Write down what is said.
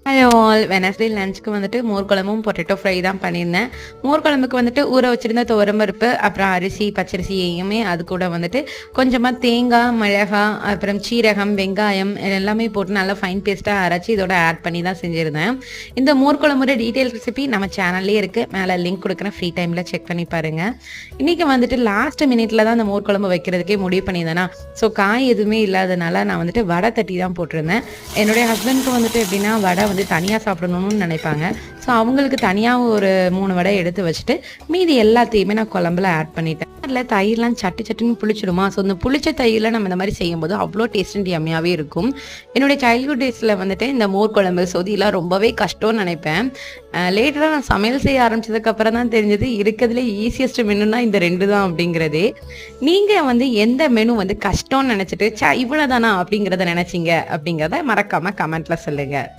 Hello all. Wednesday லஞ்சுக்கு வந்துட்டு மோர் குழம்பும் பொட்டேட்டோ ஃப்ரை தான் பண்ணியிருந்தேன். மோர் குழம்புக்கு வந்துட்டு ஊற வச்சிருந்த துவரம்பருப்பு, அப்புறம் அரிசி, பச்சரிசியையுமே அது கூட வந்துட்டு கொஞ்சமாக தேங்காய், மிளகாய், அப்புறம் சீரகம், வெங்காயம் இது எல்லாமே போட்டு நல்லா ஃபைன் பேஸ்ட்டாக அரைச்சி இதோட ஆட் பண்ணி தான் செஞ்சுருந்தேன். இந்த மோர் குழம்போட டீட்டெயில் ரெசிபி நம்ம சேனல்லே இருக்குது. மேலே லிங்க் கொடுக்குறேன், ஃப்ரீ டைமில் செக் பண்ணி பாருங்கள். இன்றைக்கி வந்துட்டு லாஸ்ட் மினிட்ல தான் அந்த மோர் குழம்பு வைக்கிறதுக்கே முடிவு பண்ணியிருந்தேன்னா, ஸோ காய் எதுவுமே இல்லாதனால நான் வந்துட்டு வடை தட்டி தான் போட்டிருந்தேன். என்னுடைய ஹஸ்பண்டுக்கு வந்துட்டு எப்படின்னா வடை வந்து தனியாக சாப்பிடணும்னு நினைப்பாங்க. ஸோ அவங்களுக்கு தனியாக ஒரு 3 வடை எடுத்து வச்சுட்டு மீதி எல்லாத்தையுமே நான் குழம்புல ஆட் பண்ணிட்டேன். அதில் தயிர்லாம் சட்டு சட்டுன்னு புளிச்சிடுமா. ஸோ இந்த புளிச்ச தயிரில் நம்ம இந்த மாதிரி செய்யும்போது அவ்வளோ டேஸ்ட் அண்ட் யம்மியாகவே இருக்கும். என்னுடைய சைல்ட்ஹுட் டேஸில் வந்துட்டு இந்த மோர் குழம்பு சொதிலாம் ரொம்பவே கஷ்டம்னு நினைப்பேன். லேட்டராக நான் சமையல் செய்ய ஆரம்பிச்சதுக்கப்புறம் தான் தெரிஞ்சது இருக்கிறதுலே ஈஸியஸ்ட் மெனுனா இந்த 2 தான் அப்படிங்கிறதே. நீங்கள் வந்து எந்த மெனு வந்து கஷ்டம்னு நினச்சிட்டு இவ்வளோதானா அப்படிங்கிறத நினச்சிங்க அப்படிங்கிறத மறக்காமல் கமெண்ட்டில் சொல்லுங்கள்.